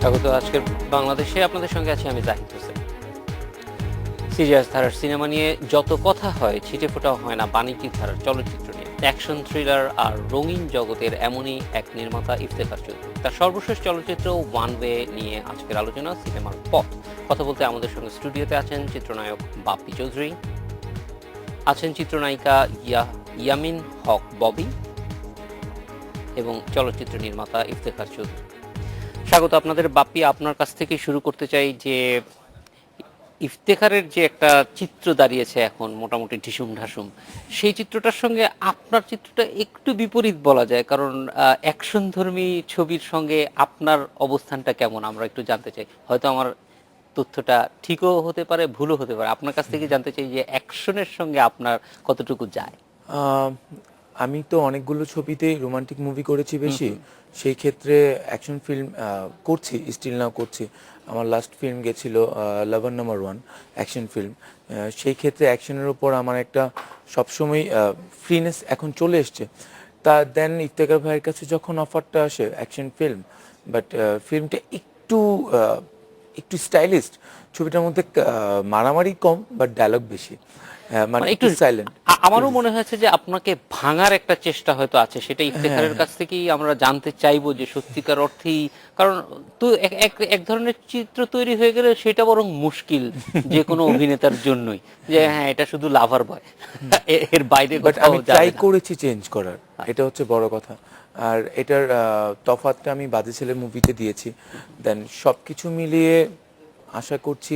স্বাগত। আজকের বাংলাদেশে আপনাদের সঙ্গে আছি আমি জাহিদ হোসেন। সিরিয়াস ধারার সিনেমা নিয়ে যত কথা হয় ছিটে ফোটাও হয় না বাণিজ্যিক ধারার চলচ্চিত্র নিয়ে। অ্যাকশন, থ্রিলার আর রঙিন জগতের এমনই এক নির্মাতা ইফতেখার চৌধুরী। তার সর্বশেষ চলচ্চিত্র ওয়ান ওয়ে নিয়ে আজকের আলোচনা সিনেমার পথ। কথা বলতে আমাদের সঙ্গে স্টুডিওতে আছেন চিত্রনায়ক বাপ্পি চৌধুরী, আছেন চিত্রনায়িকা ইয়ামিন হক ববি এবং চলচ্চিত্র নির্মাতা ইফতেখার চৌধুরী। স্বাগত আপনাদের। বাপ্পি, আপনার কাছ থেকে শুরু করতে চাই যে ইফতেখারের যে একটা চিত্র দাঁড়িয়েছে এখন মোটামুটি ঢিসুম ঢাসুম, সেই চিত্রটার সঙ্গে আপনার চিত্রটা একটু বিপরীত বলা যায়, কারণ অ্যাকশন ধর্মী ছবির সঙ্গে আপনার অবস্থানটা কেমন আমরা একটু জানতে চাই। হয়তো আমার তথ্যটা ঠিকও হতে পারে, ভুলও হতে পারে। আপনার কাছ থেকে জানতে চাই যে অ্যাকশনের সঙ্গে আপনার কতটুকু যায়। আমি তো অনেকগুলো ছবিতে রোমান্টিক মুভি করেছি বেশি, সেই ক্ষেত্রে অ্যাকশন ফিল্ম করছি, স্টিল নাও করছি। আমার লাস্ট ফিল্ম গেছিল লাভার নাম্বার 1, অ্যাকশন ফিল্ম। সেই ক্ষেত্রে অ্যাকশনের উপর আমার একটা সবসময় ফ্রিনেস এখন চলে এসছে। তা দেন ইফতেখার ভাইয়ের কাছে যখন অফারটা আসে অ্যাকশন ফিল্ম, বাট ফিল্মটা একটু স্টাইলিস্ট, ছবিটার মধ্যে মারামারি কম বাট ডায়লগ বেশি, মানে একটু সাইলেন্ট। আমারও মনে হয়েছে যে আপনাকে ভাঙার একটা চেষ্টা হয়তো আছে, সেটা ইফতেখারের কাছ থেকেই আমরা জানতে চাইবো যে সত্যিকার অর্থেই, কারণ তো এক ধরনের চিত্র তৈরি হয়ে গেলে সেটা বরং মুশকিল যে কোনো অভিনেতার জন্যই, যে হ্যাঁ এটা শুধু লাভার বয়, এর বাইরে কোথাও আমি যাবে ট্রাই না। করেছি চেঞ্জ করার, এটা হচ্ছে বড় কথা। আর এটার তফাৎটা আমি বাজে ছেলে মুভিতে দিয়েছি। দেন সবকিছু মিলিয়ে আশা করছি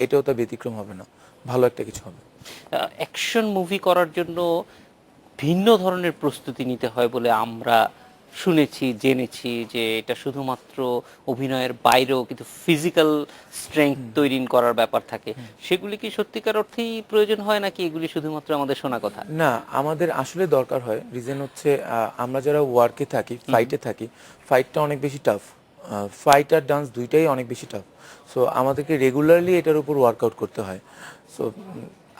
এটাও তো ব্যতিক্রম হবে না, ভালো একটা কিছু হবে। অ্যাকশন মুভি করার জন্য ভিন্ন ধরনের প্রস্তুতি নিতে হয় বলে আমরা শুনেছি, জেনেছি যে এটা শুধুমাত্র অভিনয়ের বাইরেও কিন্তু ফিজিক্যাল স্ট্রেংথ তৈরি করার ব্যাপার থাকে। সেগুলি কি সত্যিকার অর্থেই প্রয়োজন হয় নাকি এগুলি শুধুমাত্র আমাদের শোনা কথা? না, আমাদের আসলে দরকার হয়। রিজন হচ্ছে আমরা যারা ওয়ার্কে থাকি, ফাইটে থাকি, ফাইটটা অনেক বেশি টাফ। ফাইট আর ডান্স দুইটাই অনেক বেশি টাফ। সো আমাদেরকে রেগুলারলি এটার উপর ওয়ার্কআউট করতে হয়। সো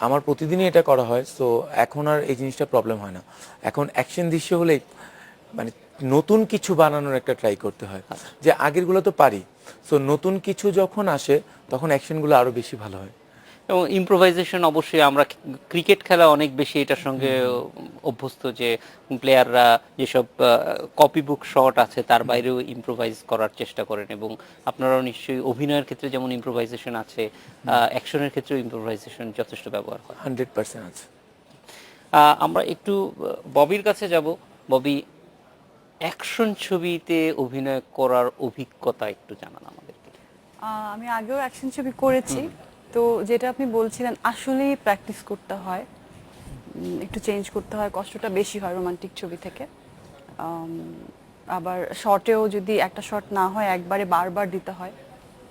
আমার প্রতিদিনই এটা করা হয়। সো এখন আর এই জিনিসটা প্রবলেম হয় না। এখন অ্যাকশন দৃশ্য হলেই মানে নতুন কিছু বানানোর একটা ট্রাই করতে হয়, যে আগেরগুলো তো পারি। সো নতুন কিছু যখন আসে তখন অ্যাকশনগুলো আরো বেশি ভালো হয়। এবং ইম্প্রোভাইজেশন অবশ্যই আমরা ক্রিকেট খেলা অনেক বেশি এটার সঙ্গে অভ্যস্ত, যে প্লেয়াররা যেসব কপি বুক শট আছে তার বাইরেও ইম্প্রোভাইজ করার চেষ্টা করেন, এবং আপনারাও নিশ্চয়ই অভিনয়ের ক্ষেত্রে যেমন ইম্প্রোভাইজেশন আছে, অ্যাকশনের ক্ষেত্রেও ইম্প্রোভাইজেশন যথেষ্ট ব্যবহার হয়। 100% আছে। আমরা একটু ববির কাছে যাব। ববি, অ্যাকশন ছবিতে অভিনয় করার অভিজ্ঞতা একটু জানান আমাদেরকে। আমি আগেও অ্যাকশন ছবি করেছি। তো যেটা আপনি বলছিলেন আসলেই প্র্যাকটিস করতে হয়, একটু চেঞ্জ করতে হয়, কষ্টটা বেশি হয় রোমান্টিক ছবি থেকে। আবার শর্টেও যদি একটা শট না হয় একবারে বারবার দিতে হয়,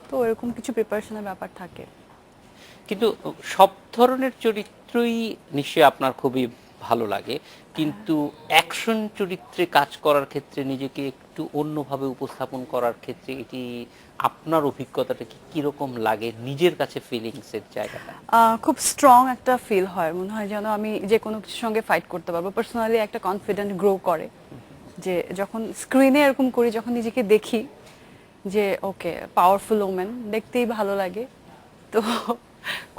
তো এরকম কিছু প্রিপারেশনের ব্যাপার থাকে। কিন্তু সব ধরনের চরিত্রই নিশ্চয়ই আপনার খুবই ভালো লাগে, কিন্তু অ্যাকশন চরিত্রে কাজ করার ক্ষেত্রে নিজেকে একটু অন্যভাবে উপস্থাপন করার ক্ষেত্রে এটি আপনার অভিজ্ঞতাটা কি কিরকম লাগে, নিজের কাছে ফিলিংসের জায়গাটা? খুব স্ট্রং একটা ফিল হয়, মনে হয় যেন আমি যে কোনো কিছুর সঙ্গে ফাইট করতে পারবো। পার্সোনালি একটা কনফিডেন্ট গ্রো করে, যে যখন স্ক্রিনে এরকম করি, যখন নিজেকে দেখি যে ওকে পাওয়ারফুল ওমেন, দেখতেই ভালো লাগে। তো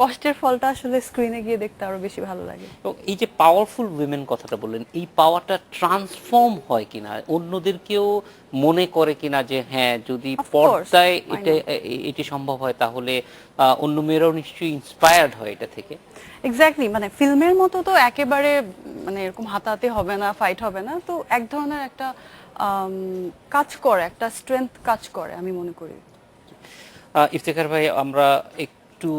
কষ্টের ফলটা আসলে স্ক্রিনে গিয়ে দেখতে আরো বেশি ভালো লাগে। এবং এই যে পাওয়ারফুল উইমেন কথাটা বললেন, এই পাওয়ারটা ট্রান্সফর্ম হয় কিনা, অন্যদেরকেও মনে করে কিনা যে হ্যাঁ যদি Of course, পর্দায় why এটা not? এটি সম্ভব হয় তাহলে অন্য মেয়েরাও নিশ্চয়ই ইন্সপায়ার্ড হয় এটা থেকে। এক্স্যাক্টলি, মানে ফিল্মের মতো তো একেবারে মানে এরকম হাতাহাতি হবে না, ফাইট হবে না, তো এক ধরনের একটা কাজ করে, একটা স্ট্রেংথ কাজ করে আমি মনে করি। ইফতেখার ভাই, আমরা একটু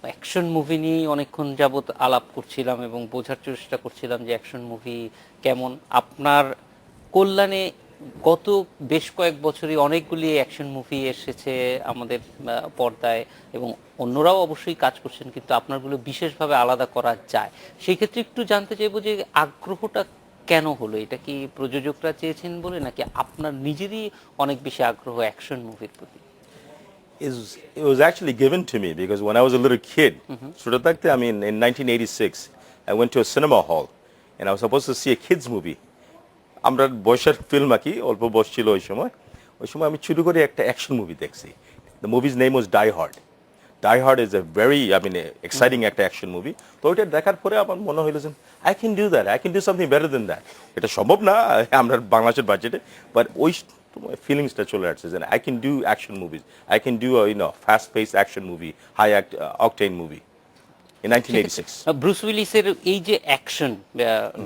অ্যাকশন মুভি নিয়েই অনেকক্ষণ যাবত আলাপ করছিলাম এবং বোঝার চেষ্টা করছিলাম যে অ্যাকশন মুভি কেমন আপনার কল্যাণে। গত বেশ কয়েক বছরই অনেকগুলি অ্যাকশন মুভি এসেছে আমাদের পর্দায়, এবং অন্যরাও অবশ্যই কাজ করছেন, কিন্তু আপনারগুলো বিশেষভাবে আলাদা করা যায়। সেই ক্ষেত্রে একটু জানতে চাইবো যে আগ্রহটা কেন হলো? এটা কি প্রযোজকরা চেয়েছেন বলে, নাকি আপনার নিজেরই অনেক বেশি আগ্রহ অ্যাকশন মুভির প্রতি? It was actually given to me because when I was a little kid, I mean, in 1986, I went to a cinema hall and I was supposed to see a kids movie. আমরা বয়সের film আঁকি, অল্প বয়স ছিল ওই সময়। ওই সময় আমি শুরু করে একটা অ্যাকশন মুভি দেখছি। The movie's name was Die Hard. Die Hard is a very exciting একটা অ্যাকশন মুভি। তো ওইটা দেখার পরে আমার মনে হইলো যে I can do that, I can do something better then that. এটা সম্ভব না আমরা বাংলাদেশের বাজেটে, বাট ওই ফিলিংসটা চলে আসছে যে I can do action movies, I can do fast pace action movie, high octane movie in 1986. Bruce উইলিসের এই যে অ্যাকশন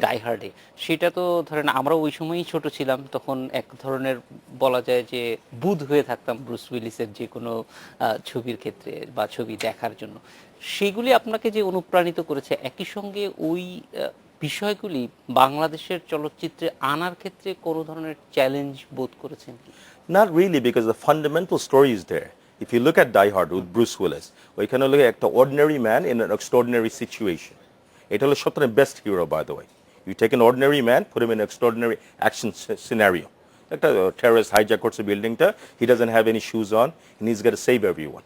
ডাই হার্ডে, সেটা তো ধরেন আমরা ওই সময়ই ছোট ছিলাম, তখন এক ধরনের বলা যায় যে বুঁদ হয়ে থাকতাম ব্রুস উইলিসের যে কোনো ছবির ক্ষেত্রে বা ছবি দেখার জন্য। সেগুলি আপনাকে যে অনুপ্রাণিত করেছে, একই সঙ্গে ওই বিষয়গুলি বাংলাদেশের চলচ্চিত্রে আনার ক্ষেত্রে কোনো ধরনের চ্যালেঞ্জ বোধ করেছেন কি? Not really, because the fundamental story is there. If you look at Die Hard with Bruce Willis, ওইখানে look at an ordinary man in an extraordinary situation. এটা হলো সবথেকে best hero, by the way. You take an ordinary man, put him in an extraordinary action scenario. একটা terrorist hijack করছে বিল্ডিংটা, he doesn't have any shoes on, and he's got to save everyone.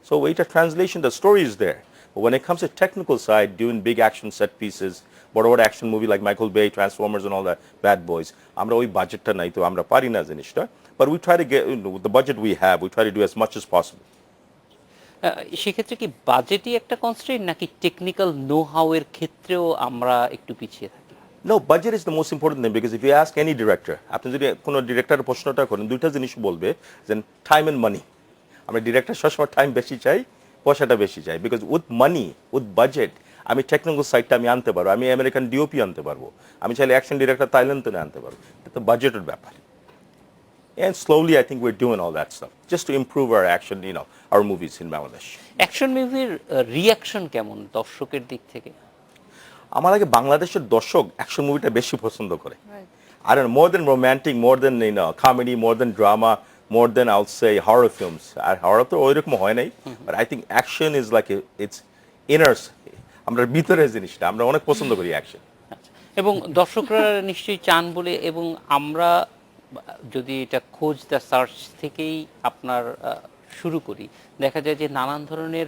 So এটা translation, the story is there. But when it comes to technical side, doing big action set pieces, বড় বড় action movie like Michael Bay, Transformers and all that, Bad Boys, আমরা ওই বাজেটটা নাই, তো আমরা পারি না জিনিসটা। But we try to get, with the budget we have, we try to do as much as possible. সেক্ষেত্রে কি বাজেটই একটা কনস্ট্রেইন, নাকি টেকনিক্যাল নো হাউ এর ক্ষেত্রেও আমরা একটু পিছিয়ে থাকি? No, budget is the most important thing, because if you ask any director, আপনি যদি কোনো ডিরেক্টরের প্রশ্নটা করেন, দুইটা জিনিস বলবে যে টাইম এন্ড মানি। আমরা ডিরেক্টর সবসময় টাইম বেশি চাই, পয়সাটা বেশি চাই, because with money, with budget আমি টেকনিক্যাল সাইডটা আমি আনতে পারবো, আমি আমেরিকান ডিওপি আনতে পারবো, আমি চাইলে অ্যাকশন ডিরেক্টর থাইল্যান্ড থেকে আনতে পারবো। এটা তো বাজেটের ব্যাপার। And slowly I think we're doing all that stuff just to improve our action, our movies in Bangladesh. Action মুভির রিঅ্যাকশন কেমন দর্শকের দিক থেকে? আমার লাগে বাংলাদেশের দর্শক অ্যাকশন মুভিটা বেশি পছন্দ করে। I don't know, more than romantic, more than comedy, more than drama, more than I'll say horror films. R horror তো ওইরকম হয় নাই, but I think action is like it's inner, আমরা ভিতরের জিনিসটা আমরা অনেক পছন্দ করি অ্যাকশন। এবং দর্শকরা নিশ্চয়ই চান বলে, এবং আমরা যদি এটা খোঁজ দা সার্চ থেকেই আপনার শুরু করি, দেখা যায় যে নানান ধরনের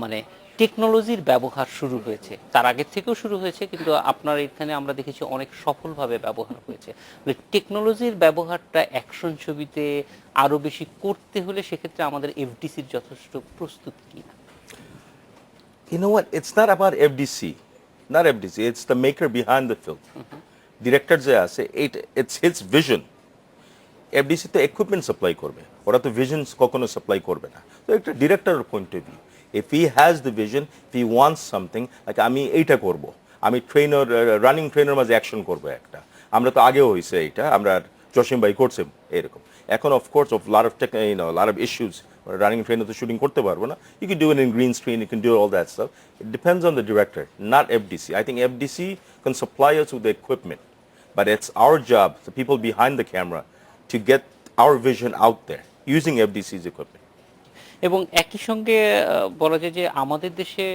মানে টেকনোলজির ব্যবহার শুরু হয়েছে, তার আগের থেকেও শুরু হয়েছে, কিন্তু আপনার এখানে আমরা দেখেছি অনেক সফলভাবে ব্যবহার হয়েছে। টেকনোলজির ব্যবহারটা অ্যাকশন ছবিতে আরো বেশি করতে হলে সেক্ষেত্রে আমাদের এফডিসির যথেষ্ট প্রস্তুত কিনা? You know what? It's not about not FDC. It's the maker behind the film. Director যে আছে, it's his vision. FDC তো equipment supply করবে, ওরা তো visions কখনো supply করবে না। তো একটা ডিরেক্টরের point of view, if he has the vision, if he wants something, like আমি এইটা করব, আমি ট্রেনার রানিং ট্রেনার মাঝে অ্যাকশন করবো একটা, আমরা তো আগেও হয়েছে এইটা, আমরা জসিম ভাই করছে এরকম। এখন of course of lot of issues, running ট্রেনে তো শুটিং করতে পারবো না, you can do it in green screen, you can do all that stuff. It depends on the director, not FDC. I think FDC can supply us with the equipment, but it's our job, the people behind the camera, to get our vision out there using FDC's equipment. এবং একই সঙ্গে বলা যায় যে আমাদের দেশে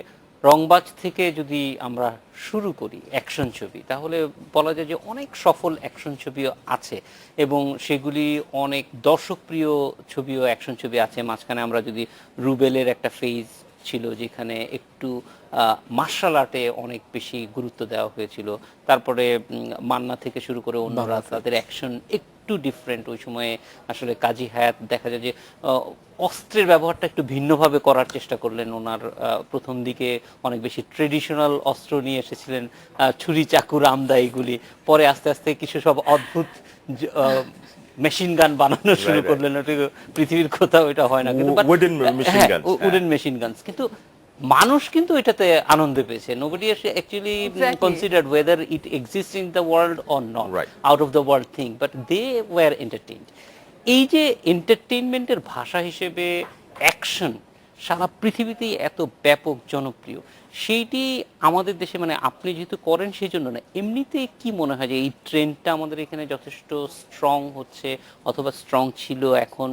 রংবাজ থেকে যদি আমরা শুরু করি অ্যাকশন ছবি, তাহলে বলা যায় যে অনেক সফল অ্যাকশন ছবিও আছে, এবং সেগুলি অনেক দর্শকপ্রিয় ছবিও অ্যাকশন ছবি আছে। মাঝখানে আমরা যদি রুবেলের একটা ফেজ ছিল যেখানে একটু মার্শাল আর্টে অনেক বেশি গুরুত্ব দেওয়া হয়েছিল, তারপরে মান্না থেকে শুরু করে অন্যরা তাদের অ্যাকশন একটু ডিফারেন্ট। ওই সময়ে আসলে কাজী হায়াত দেখা যায় যে অস্ত্রের ব্যবহারটা একটু ভিন্নভাবে করার চেষ্টা করলেন। ওনার প্রথম দিকে অনেক বেশি ট্রেডিশনাল অস্ত্র নিয়ে এসেছিলেন, ছুরি চাকু রামদা এগুলি, পরে আস্তে আস্তে কিছু সব অদ্ভুত মেশিন গান বানানো শুরু করলেন। পৃথিবীর কোথাও এটা হয় না, কিন্তু উডেন মেশিন গানস, কিন্তু মানুষ কিন্তু এটাতে আনন্দ পেয়েছে। Nobody actually considered whether it exist in the world or not, out of the world thing, but they were entertained. এই যে এন্টারটেইনমেন্টের ভাষা হিসেবে অ্যাকশন সারা পৃথিবীতেই এত ব্যাপক জনপ্রিয়, সেইটি আমাদের দেশে মানে আপনি যেহেতু করেন সেই জন্য না, এমনিতে কি মনে হয় যে এই ট্রেন্ডটা আমাদের এখানে যথেষ্ট স্ট্রং হচ্ছে, অথবা স্ট্রং ছিল, এখন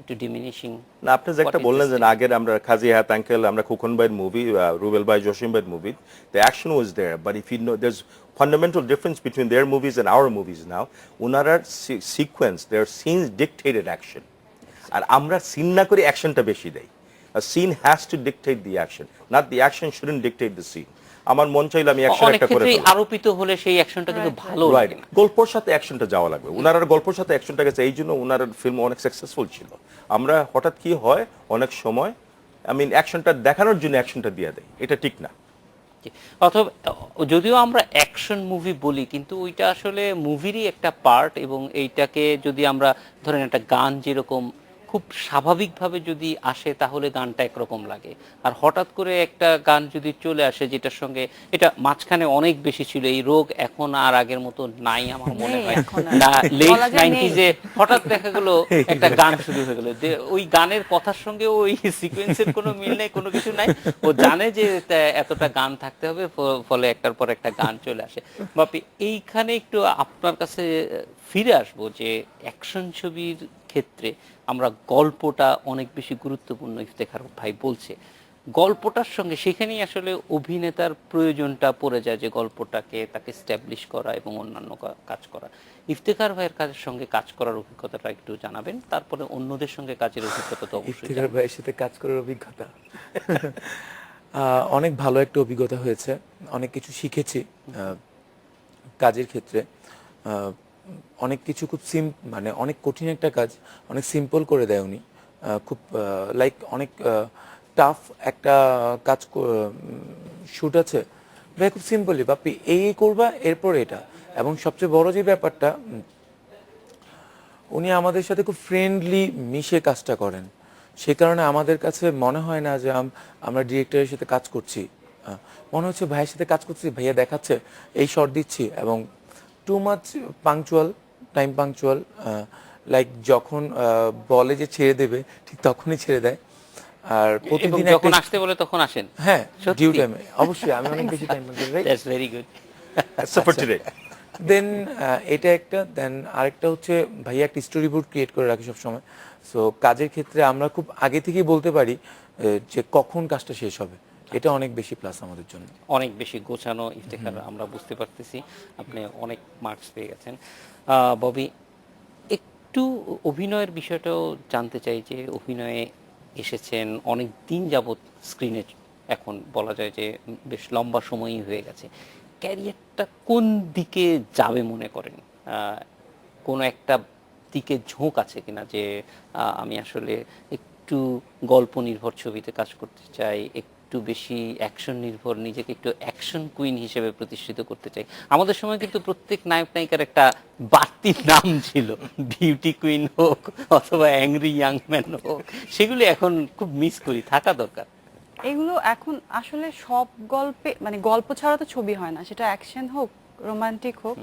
একটু ডিমিনিশিং? না, আপনি যে একটা বললেন যে আগের আমরা কাজী হায়াত আঙ্কেল, আমরা খোকন ভাইয়ের মুভি, রুবেল ভাই, জসিম ভাইয়ের movie, the action was there, but if you know, there's fundamental difference between their movies and our movies now. ওনারা sequence, their scenes dictated action, আর আমরা সিন না করে অ্যাকশনটা বেশি দেই। A scene has to dictate the action, not the action shouldn't dictate the scene. আমার মন চাইলে আমি অ্যাকশন অনেক একটা করে ক্ষেত্রে ফেলবো। আরোপিত হলে সেই অ্যাকশনটা কিন্তু ভালো রাইট, লাগে না। গল্পর সাথে অ্যাকশনটা যাওয়া লাগবে। উনার গল্পের সাথে অ্যাকশনটা গেছে, এই জন্য উনার ফিল্ম অনেক সাকসেসফুল ছিল। আমরা হঠাৎ কি হয় অনেক সময় অ্যাকশনটা দেখানোর জন্য অ্যাকশনটা দিয়ে দেয়, এটা ঠিক না। জি। অথবা যদিও আমরা অ্যাকশন মুভি বলি কিন্তু ওইটা আসলে মুভিরই একটা পার্ট, এবং এইটাকে যদি আমরা ধরেন একটা গান যেরকম খুব স্বাভাবিকভাবে যদি আসে তাহলে গানটা একরকম লাগে, আর হঠাৎ করে একটা গান যদি চলে আসে যেটার সঙ্গে এটা মাঝখানে অনেক বেশি ছিল, এই রোগ এখন আর আগের মতো নাই আমার মনে নেই হয় এখন আর। না, লেট বলা যায় নেই। 90s হঠাৎ দেখা গেল একটা গান শুরু হয়ে গেল, ওই গানের কথার সঙ্গে ওই সিকোয়েন্সের কোনো মিল নেই, কোনো কিছু নাই, ও জানে যে এতটা গান থাকতে হবে, ফলে একটার পর একটা গান চলে আসে। বাপি, এইখানে একটু আপনার কাছে ফিরে আসবো যে অ্যাকশন ছবির ক্ষেত্রে আমরা গল্পটা অনেক বেশি গুরুত্বপূর্ণ, ইফতেখার ভাই বলছে গল্পটার সঙ্গে সেখানেই আসলে অভিনেতার প্রয়োজনটা পড়ে যায়, যে গল্পটাকে তাকে স্ট্যাবলিশ করা এবং অন্যান্য কাজ করা। ইফতেখার ভাইয়ের কাজের সঙ্গে কাজ করার অভিজ্ঞতাটা একটু জানাবেন, তারপরে অন্যদের সঙ্গে কাজের অভিজ্ঞতা তো অবশ্যই ইফতিখার জানাবেন। ভাইয়ের সাথে কাজ করার অভিজ্ঞতা অনেক ভালো একটা অভিজ্ঞতা হয়েছে, অনেক কিছু শিখেছি কাজের ক্ষেত্রে। অনেক কিছু খুব মানে অনেক কঠিন একটা কাজ অনেক সিম্পল করে দেয় উনি। খুব লাইক অনেক টাফ একটা কাজ শুট আছে, ভাই খুব সিম্পলি বাপি এই করবা এরপর এটা। এবং সবচেয়ে বড় যে ব্যাপারটা, উনি আমাদের সাথে খুব ফ্রেন্ডলি মিশে কাজটা করেন, সে কারণে আমাদের কাছে মনে হয় না যে আমরা ডিরেক্টরের সাথে কাজ করছি, মনে হচ্ছে ভাইয়ের সাথে কাজ করছি, ভাইয়া দেখাচ্ছে এই শট দিচ্ছি। এবং too much punctual, time punctual, like যখন বলে যে ছেড়ে দেবে ঠিক তখনই ছেড়ে দেয়। আর এবং প্রতিদিন যখন একটা আসতে বলে তখন আসেন। হ্যাঁ সত্যি? ডিউ টাইমে, অবশ্যই আমি অনেক বেশি টাইম পাচ্ছি right. That's very good. Super today. Then এটা একটা, দেন আরেকটা হচ্ছে ভাইয়া একটা স্টোরি বোর্ড ক্রিয়েট করে রাখে সবসময়। সো কাজের ক্ষেত্রে আমরা খুব আগে থেকেই বলতে পারি যে কখন কাজটা শেষ হবে, এটা অনেক বেশি প্লাস আমাদের জন্য। অনেক বেশি গোছানো ইফতেখার, আমরা বুঝতে পারতেছি আপনি অনেক মার্কস পেয়ে গেছেন। ববি, একটু অভিনয়ের বিষয়টাও জানতে চাই, যে অভিনয়ে এসেছেন অনেক দিন যাবৎ স্ক্রিনে, এখন বলা যায় যে বেশ লম্বা সময়ই হয়ে গেছে, ক্যারিয়ারটা কোন দিকে যাবে মনে করেন? কোনো একটা দিকে ঝোঁক আছে কিনা যে আমি আসলে একটু গল্প নির্ভর ছবিতে কাজ করতে চাই, একটু বেশি অ্যাকশন নির্ভর, নিজেকে একটু অ্যাকশন কুইন হিসেবে প্রতিষ্ঠিত করতে চাই? আমাদের সময় কিন্তু প্রত্যেক নায়ক নায়িকার একটা বাড়তি নাম ছিল, বিউটি কুইন হোক অথবা অ্যাংরি ইয়াং ম্যান হোক, সেগুলি এখন খুব মিস করি, থাকা দরকার। এগুলো এখন আসলে সব গল্পে, মানে গল্প ছাড়া তো ছবি হয় না, সেটা অ্যাকশন হোক রোমান্টিক হোক।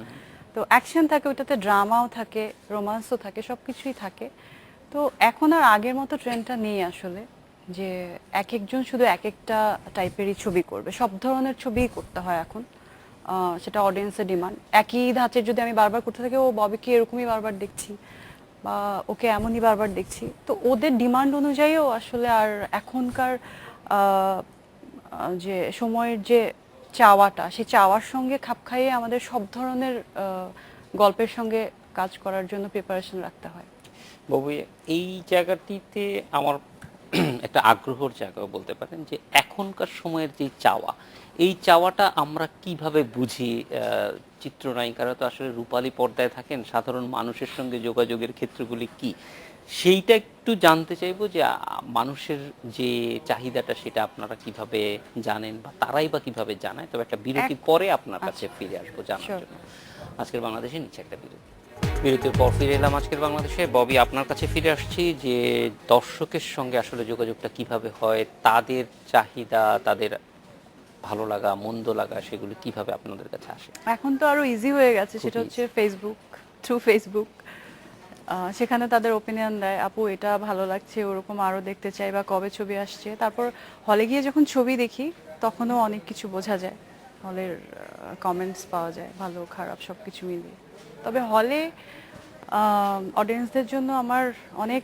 তো অ্যাকশন থাকে, ওটাতে ড্রামাও থাকে, রোমান্সও থাকে, সব কিছুই থাকে। তো এখন আর আগের মতো ট্রেন্ডটা নেই আসলে, যে এক একজন শুধু এক একটা টাইপেরই ছবি করবে, সব ধরনের ছবিই করতে হয় এখন। সেটা অডিয়েন্সের ডিমান্ড। একই ধাঁচের যদি আমি বারবার করতে থাকি, ও ববিকে এরকমই বারবার দেখছি বা ওকে এমনই বারবার দেখছি, তো ওদের ডিমান্ড অনুযায়ীও আসলে আর এখনকার যে সময়ের যে চাওয়াটা, সেই চাওয়ার সঙ্গে খাপ খাইয়ে আমাদের সব ধরনের গল্পের সঙ্গে কাজ করার জন্য প্রিপারেশন রাখতে হয়। বাবু, এই জায়গাটিতে আমার একটা আগ্রহর জায়গাও বলতে পারেন, যে এখনকার সময়ের যে চাওয়া, এই চাওয়াটা আমরা কিভাবে বুঝি? চিত্রনায়িকারা তো আসলে রূপালী পর্দায় থাকেন, সাধারণ মানুষের সঙ্গে যোগাযোগের ক্ষেত্রগুলি কি, সেইটা একটু জানতে চাইবো, যে মানুষের যে চাহিদাটা সেটা আপনারা কিভাবে জানেন, বা তারাই বা কিভাবে জানায়। তবে একটা বিরতির পরে আপনার কাছে ফিরে আসবো জানার Sure. জন্য। আজকের বাংলাদেশে নিচ্ছে একটা বিরতি। বিরতির পর ফিরে এলাম আজকের বাংলাদেশে। ববি, আপনার কাছে ফিরে আসছি, যে দর্শকের সঙ্গে আসলে যোগাযোগটা কিভাবে হয়, তাদের চাহিদা, তাদের ভালো লাগা মন্দ লাগা, সেগুলো কিভাবে আপনাদের কাছে আসে? এখন তো আরো ইজি হয়ে গেছে, সেটা খুব হচ্ছে ফেসবুক, থ্রু ফেসবুক। সেখানে তাদের ওপিনিয়ন দেয়, আপু এটা ভালো লাগছে, ওরকম আরো দেখতে চাই, বা কবে ছবি আসছে। তারপর হলে গিয়ে যখন ছবি দেখি তখনও অনেক কিছু বোঝা যায়, হলের কমেন্টস পাওয়া যায়, ভালো খারাপ সব কিছু মিলিয়ে। তবে হলে অডিয়েন্সদের জন্য আমার অনেক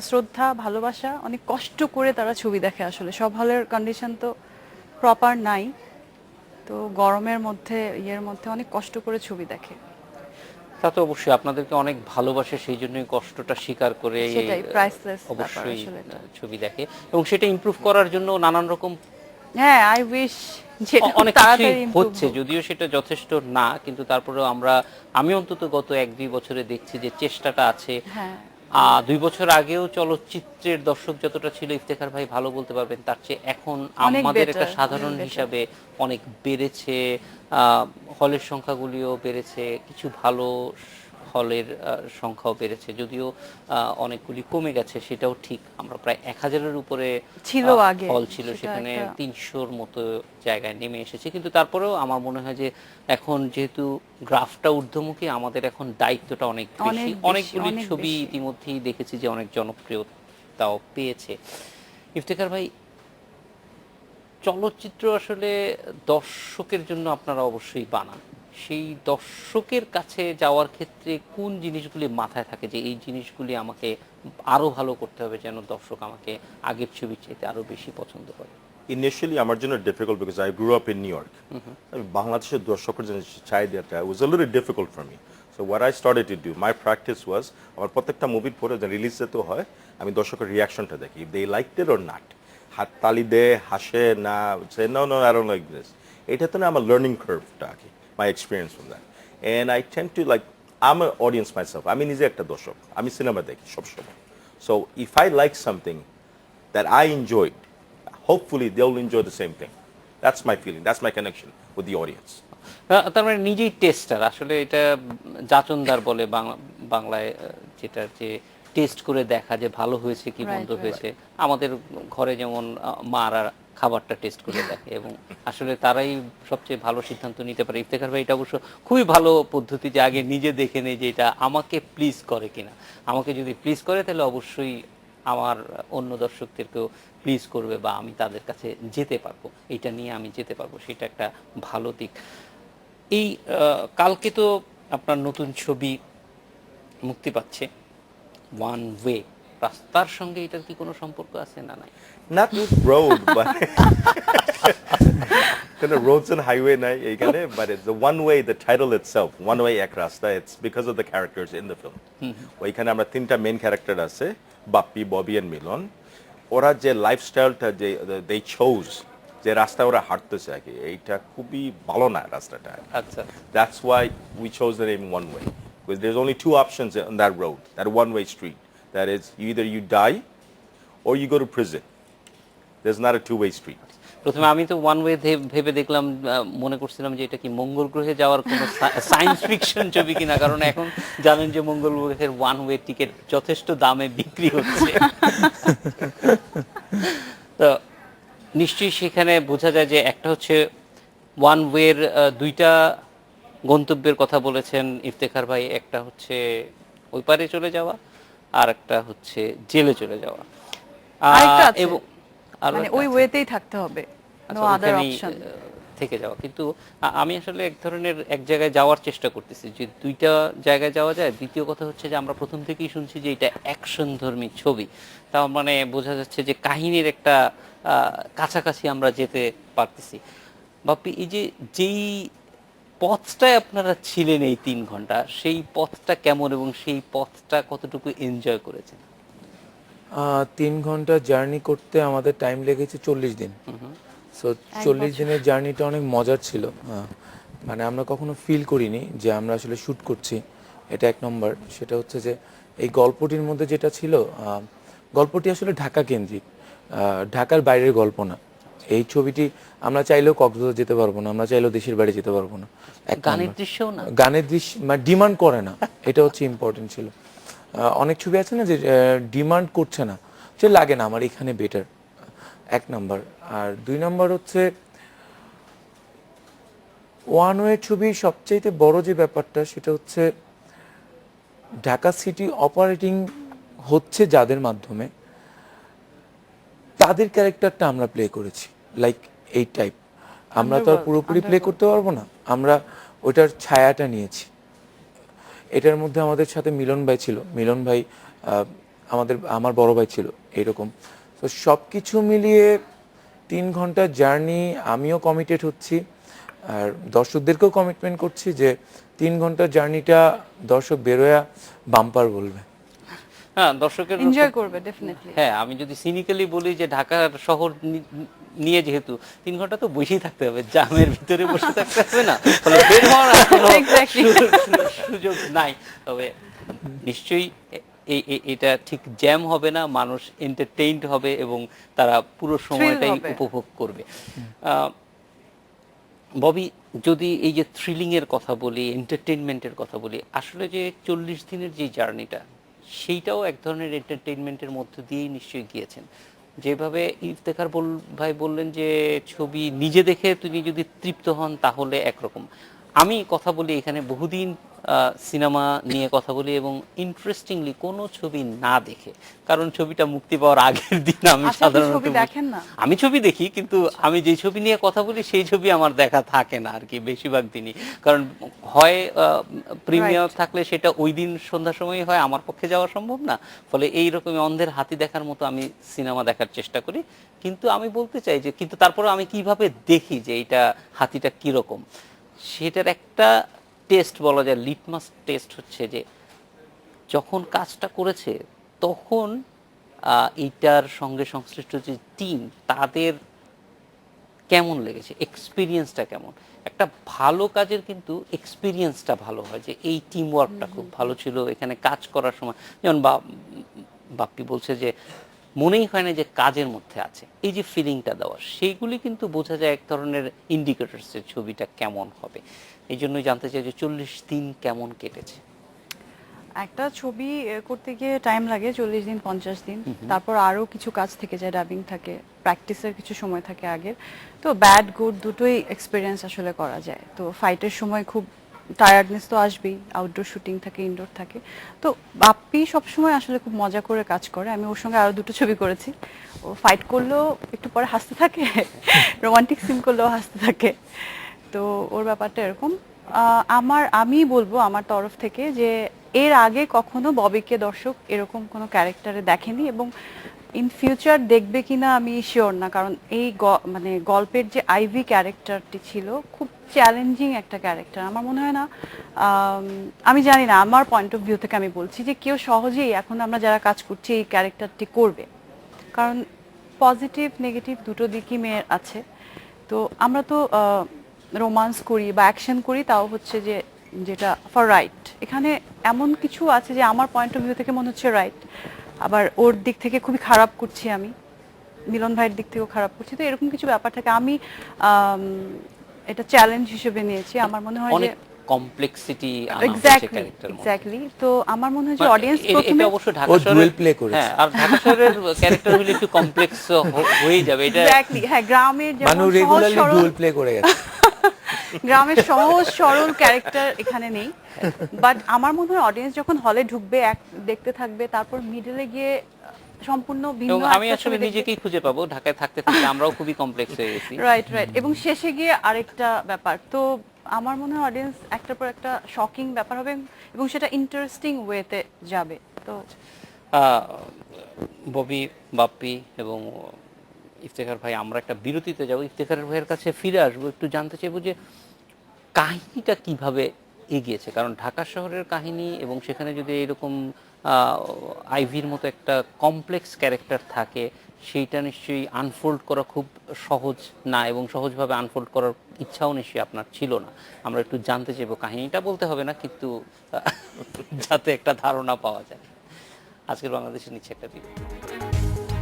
শ্রদ্ধা, ভালোবাসা, অনেক কষ্ট করে তারা ছবি দেখে। আসলে সব হলের কন্ডিশন তো প্রপার নাই, তো গরমের মধ্যে ইয়ের মধ্যে অনেক কষ্ট করে ছবি দেখে। তা তো অবশ্যই আপনাদেরকে অনেক ভালোবাসে, সেই জন্যই কষ্টটা স্বীকার করে সেটাই priceless ব্যাপার অবশ্যই আসলে এটা। ছবি দেখে, এবং সেটা ইমপ্রুভ করার জন্য নানান রকম হ্যাঁ আই উইশ যে অনেক তাড়াতাড়ি কিছুই improve হচ্ছে, হোক। যদিও সেটা যথেষ্ট না, কিন্তু তারপরেও আমি অন্তত গত 1-2 বছরে দেখছি যে চেষ্টাটা আছে। হ্যাঁ 2 বছর আগেও চলচ্চিত্রের দর্শক যতটা ছিল, ইফতেখার ভাই ভালো বলতে পারবেন, তার চেয়ে এখন অনেক আমাদের better, একটা সাধারণ অনেক better। হিসাবে অনেক বেড়েছে। হলের সংখ্যাগুলিও বেড়েছে, কিছু ভালো হলের সংখ্যাও বেড়েছে, যদিও অনেকগুলি কমে গেছে সেটাও ঠিক। আমরা প্রায় 1000-এর উপরে ছিল আগে, হল ছিল, সেটা সেখানে একটা 300-র মতো জায়গায় নেমে এসেছে। কিন্তু তারপরেও আমার মনে হয় যে এখন যেহেতু গ্রাফটা ঊর্ধ্বমুখী, আমাদের এখন দায়িত্বটা অনেক বেশি। অনেক বেশি, অনেকগুলি অনেক ছবি বেশি। ইতিমধ্যেই দেখেছি যে অনেক জনপ্রিয়তাও পেয়েছে। ইফতেখার ভাই, চলচ্চিত্র আসলে দর্শকের জন্য আপনারা অবশ্যই বানান। সেই দর্শকের কাছে যাওয়ার ক্ষেত্রে কোন জিনিসগুলি মাথায় থাকে যে এই জিনিসগুলি আমাকে আরো ভালো করতে হবে যেন দর্শক আমাকে আগের ছবির চাইতে আরো বেশি পছন্দ করে? Initially আমার জন্য difficult because I grew up in New York. আমি বাংলাদেশের দর্শকের জন্য চাহিদাটা was a little difficult for me. So what I started to do, my practice was আমার প্রত্যেকটা মুভির পরে যে রিলিজ যেতে হয়, আমি দর্শকের রিয়াকশনটা দেখি, if they liked it or not. হাততালি দেয়, হাসে না, say no no I don't like this. এটা তো না আমার learning curve-টা আর কি, my experience from that. And I tend to like, I'm an audience myself. আমি নিজে একটা দর্শক, আমি সিনেমা দেখি সবসময়. So if I like something that I enjoyed, hopefully they'll enjoy the same thing. That's my feeling. That's my connection with the audience. তার মানে নিজেই টেস্টার, আসলে এটা যাচনদার বলে বাংলায়, যেটা যে টেস্ট করে দেখা যে ভালো হয়েছে কি Right, মন্দ right. হয়েছে। আমাদের ঘরে যেমন মারা খাবারটা টেস্ট করে দেখে এবং আসলে তারাই সবচেয়ে ভালো সিদ্ধান্ত নিতে পারে। ইফতেখার ভাই এটা অবশ্য খুবই ভালো পদ্ধতি যে আগে নিজে দেখে নেই যে এটা আমাকে প্লিজ করে কিনা। আমাকে যদি প্লিজ করে তাহলে অবশ্যই আমার অন্য দর্শকদেরকেও প্লিজ করবে বা আমি তাদের কাছে যেতে পারবো, এটা নিয়ে আমি যেতে পারবো, সেটা একটা ভালো দিক। এই কালকে তো আপনার নতুন ছবি মুক্তি পাচ্ছে, ওয়ান ওয়ে। রাস্তার সঙ্গে এটার কি কোনো সম্পর্ক আছে না নাই? Not with road, but kind of roads and highway নাই এইখানে, but it's the one way, the title itself, one way এক রাস্তা, it's because of the characters in the film. ওইখানে আমরা তিনটা মেইন ক্যারেক্টার আছে, বাপ্পি, ববি এন্ড মিলন। ওরা যে লাইফস্টাইলটা যে they chose, যে রাস্তা ওরা হাঁটতেছে আর কি, এইটা খুবই ভালো না রাস্তাটা। আচ্ছা, That's why we chose the name One Way. Because there's only two options on that road, that one-way street. That is, either you die or you go to prison. There's not a two-way street. প্রথমে আমি তো one way ভেবে দেখলাম, মনে করছিলাম যে এটা কি মঙ্গল গ্রহে যাওয়ার কোনো সায়েন্স ফিকশন ছবি কিনা, কারণ এখন জানেন যে মঙ্গল গ্রহের ওয়ান ওয়ে টিকিট যথেষ্ট দামে বিক্রি হচ্ছে। তো নিশ্চয়ই সেখানে বোঝা যায় যে একটা হচ্ছে ওয়ান ওয়ের দুইটা গন্তব্যের কথা বলেছেন ইফতেখার ভাই, একটা হচ্ছে ওই পারে চলে যাওয়া আর একটা হচ্ছে জেলে চলে যাওয়া। আরেকটা আছে, এবং আরো মানে একটা ওই আছে। ওয়েতেই থাকতে হবে, নো আচ্ছা, আদার ওখানেই, অপশন। থেকে যাওয়া। কিন্তু আমি আসলে এক ধরনের এক জায়গায় যাওয়ার চেষ্টা করতেছি, যে দুইটা জায়গায় যাওয়া যায়। দ্বিতীয় কথা হচ্ছে যে আমরা প্রথম থেকেই শুনছি যে এটা অ্যাকশন ধর্মী ছবি, তার মানে বোঝা যাচ্ছে যে কাহিনীর একটা কাছাকাছি আমরা যেতে পারতেছি। বাপি, এই যে যেই পথটায় আপনারা ছিলেন এই 3 ঘন্টা, সেই পথটা কেমন এবং সেই পথটা কতটুকু এনজয় করেছেন? 3 ঘন্টা জার্নি করতে আমাদের টাইম লেগেছে 40 দিন। সো 40 দিনের জার্নিটা অনেক মজার ছিল। মানে আমরা কখনো ফিল করিনি যে আমরা আসলে শ্যুট করছি, এটা এক নম্বর। সেটা হচ্ছে যে এই গল্পটির মধ্যে যেটা ছিল, গল্পটি আসলে ঢাকা কেন্দ্রিক, ঢাকার বাইরের গল্প না। এই ছবিটি আমরা চাইলেও কক্সবাজার যেতে পারবো না, আমরা চাইলেও দেশের বাড়ি যেতে পারবো না। গানের দৃশ্যও না, গানের দৃশ্য মানে ডিমান্ড করে না, এটা হচ্ছে ইম্পর্টেন্ট ছিল। অনেক ছবি আছে না যে ডিমান্ড করছে না, যে লাগে না আমার এখানে বেটার, এক নাম্বার। আর 2 নাম্বার হচ্ছে ওয়ান ওয়ে ছবির সবচেয়ে বড় যে ব্যাপারটা, সেটা হচ্ছে ঢাকা সিটি অপারেটিং হচ্ছে যাদের মাধ্যমে, তাদের ক্যারেক্টারটা আমরা প্লে করেছি, লাইক এই টাইপ। আমরা তো আর পুরোপুরি প্লে করতে পারবো না, আমরা ওইটার ছায়াটা নিয়েছি। এটার মধ্যে আমাদের সাথে মিলন ভাই ছিল, মিলন ভাই আমার বড় ভাই ছিল, এরকম। তো সব কিছু মিলিয়ে 3 ঘন্টার জার্নি, আমিও কমিটেড হচ্ছি আর দর্শকদেরকেও কমিটমেন্ট করছি যে 3 ঘন্টার জার্নিটা দর্শক বেরোয়া বাম্পার বলবে। হ্যাঁ দর্শকের এনজয় করবে ডেফিনেটলি। হ্যাঁ আমি যদি সিনিক্যালি বলি যে ঢাকার শহর নিয়ে যেহেতু 3 ঘন্টা তো বসেই থাকতে হবে, জামের ভিতরে বসে থাকতে হবে না, ফলে বের হওয়ার আর কোনো Exactly. সুযোগ নাই। তবে নিশ্চয়ই এটা ঠিক জ্যাম হবে না, মানুষ এন্টারটেইনড হবে এবং তারা পুরো সময়টাই হবে। উপভোগ করবে। ববি, যদি এই যে থ্রিলিং এর কথা বলি, এন্টারটেইনমেন্টের কথা বলি, আসলে যে 40 দিনের যে জার্নিটা, সেইটাও এক ধরনের এন্টারটেইনমেন্টের মধ্য দিয়েই নিশ্চয়ই গিয়েছেন। যেভাবে ইফতেখার ভাই বললেন যে ছবি নিজে দেখে তিনি যদি তৃপ্ত হন তাহলে একরকম, আমি কথা বলি এখানে বহুদিন সিনেমা নিয়ে কথা বলি এবং ইন্টারেস্টিংলি কোনো ছবি না দেখে, কারণ ছবিটা মুক্তি পাওয়ার আগের দিন আমি আচ্ছা, আপনি সাধারণত ছবি দেখেন না? আমি ছবি দেখি, কিন্তু আমি যে ছবি নিয়ে কথা বলি সেই ছবি আমার দেখা থাকে না আর কি বেশিরভাগ দিনই। কারণ হয় প্রিমিয়ার Right. থাকলে সেটা ওই দিন সন্ধ্যার সময়ই হয়, আমার পক্ষে যাওয়া সম্ভব না, ফলে এই রকমই অন্ধের হাতি দেখার মতো আমি সিনেমা দেখার চেষ্টা করি। কিন্তু আমি বলতে চাই যে কিন্তু তারপরে আমি কিভাবে দেখি যে এইটা হাতিটা কিরকম, সেটার একটা টেস্ট বলা যায়, লিটমাস টেস্ট হচ্ছে যে যখন কাজটা করেছে তখন এইটার সঙ্গে সংশ্লিষ্ট যে টিম তাদের কেমন লেগেছে, এক্সপিরিয়েন্সটা কেমন। একটা ভালো কাজের কিন্তু এক্সপিরিয়েন্সটা ভালো হয়, যে এই টিম ওয়ার্কটা খুব ভালো ছিল এখানে কাজ করার সময়। যেমন বাপ্পি বলছে যে মনেই হয় না যে কাজের মধ্যে আছে, এই যে ফিলিংটা দেওয়া, সেইগুলি কিন্তু বোঝা যায় এক ধরনের ইন্ডিকেটরস যে ছবিটা কেমন হবে। এই জন্যই জানতে চাই যে 40 দিন কেমন কেটেছে। একটা ছবি করতে গিয়ে টাইম লাগে 40 দিন 50 দিন, তারপর আরো কিছু কাজ থেকে যায়, ডাবিং থাকে, প্র্যাকটিসের কিছু সময় থাকে আগের। তো ব্যাড গুড দুটোই এক্সপিরিয়েন্স আসলে করা যায়। তো ফাইটের সময় খুব টায়ার্ডনেস তো আসবেই, আউটডোর শুটিং থাকে, ইনডোর থাকে। তো বাপ্পি সবসময় আসলে খুব মজা করে কাজ করে। আমি ওর সঙ্গে আরো দুটো ছবি করেছি। ও ফাইট করলেও একটু পরে হাসতে থাকে, রোমান্টিক সিন করলেও হাসতে থাকে। তো ওর ব্যাপারটা এরকম। আমি বলবো আমার তরফ থেকে যে এর আগে কখনো ববিকে দর্শক এরকম কোনো ক্যারেক্টারে দেখেনি, এবং ইন ফিউচার দেখবে কিনা আমি শিওর না, কারণ এই মানে গল্পের যে আইভি ক্যারেক্টারটি ছিল খুব চ্যালেঞ্জিং একটা ক্যারেক্টার। আমার মনে হয় না, আমি জানি না, আমার পয়েন্ট অফ ভিউ থেকে আমি বলছি যে কেউ সহজেই এখন আমরা যারা কাজ করছি এই ক্যারেক্টারটি করবে, কারণ পজিটিভ নেগেটিভ দুটো দিকই মেয়ের আছে। তো আমরা তো রোমান্স করি বা অ্যাকশন করি, তাও হচ্ছে যে যেটা ফর রাইট। এখানে এমন কিছু আছে যে আমার পয়েন্ট অফ ভিউ থেকে মনে হচ্ছে রাইট, আবার ওর দিক থেকে খুবই খারাপ করছি, আমি মিলন ভাইয়ের দিক থেকেও খারাপ করছি। তো এরকম কিছু ব্যাপার থাকে, আমি এটা চ্যালেঞ্জ হিসেবে নিয়েছি। আমার মনে হয় যে অনেক কমপ্লেক্সিটি আনা হয়েছে এক্স্যাক্টলি ক্যারেক্টারের মধ্যে। এক্স্যাক্টলি। তো আমার মনে হয় যে মানে অডিয়েন্স এটা প্রথমে অবশ্য ঢাকা ও শহরের dual play করেছে। হ্যাঁ, আর ঢাকা শহরের ক্যারেক্টার হলে একটু কমপ্লেক্স হয়ে যাবে এটা। এক্স্যাক্টলি, হ্যাঁ, গ্রামের যেমন মানু সহজ রেগুলারলি সরল, ডুয়াল প্লে করে গেছে। গ্রামের সহজ সরল ক্যারেক্টার এখানে নেই। বাট আমার মনে হয় অডিয়েন্স যখন হলে ঢুকবে, এক দেখতে থাকবে, তারপর মিডলে গিয়ে সম্পূর্ণ ভিন্ন এবং আমি একটা আসলে ছবি দেখবে। নিজেকেই খুঁজে পাবো, ঢাকায় থাকতে থাকতে আমরাও খুবই কমপ্লেক্স হয়ে গেছি। রাইট রাইট, এবং শেষে গিয়ে আরেকটা ব্যাপার। তো আমার মনে হয় অডিয়েন্স একটার পর একটা শকিং ব্যাপার হবে, এবং সেটা ইন্টারেস্টিং ওয়েতে যাবে। তো ববি, বাপ্পি এবং ইফতেখার ভাই, আমরা একটা বিরতিতে যাব, ইফতেখার ভাইয়ের কাছে ফিরে আসবো, একটু জানতে চাইবো যে কাহিনীটা কিভাবে এগিয়েছে। কারণ ঢাকা শহরের কাহিনী এবং সেখানে যদি এরকম আইভির মতো একটা কমপ্লেক্স ক্যারেক্টার থাকে, সেইটা নিশ্চয়ই আনফোল্ড করা খুব সহজ না, এবং সহজভাবে আনফোল্ড করার ইচ্ছাও নিশ্চয়ই আপনার ছিল না। আমরা একটু জানতে চাইবো, কাহিনীটা বলতে হবে না কিন্তু যাতে একটা ধারণা পাওয়া যায়। আজকের বাংলাদেশে নিচ্ছে একটা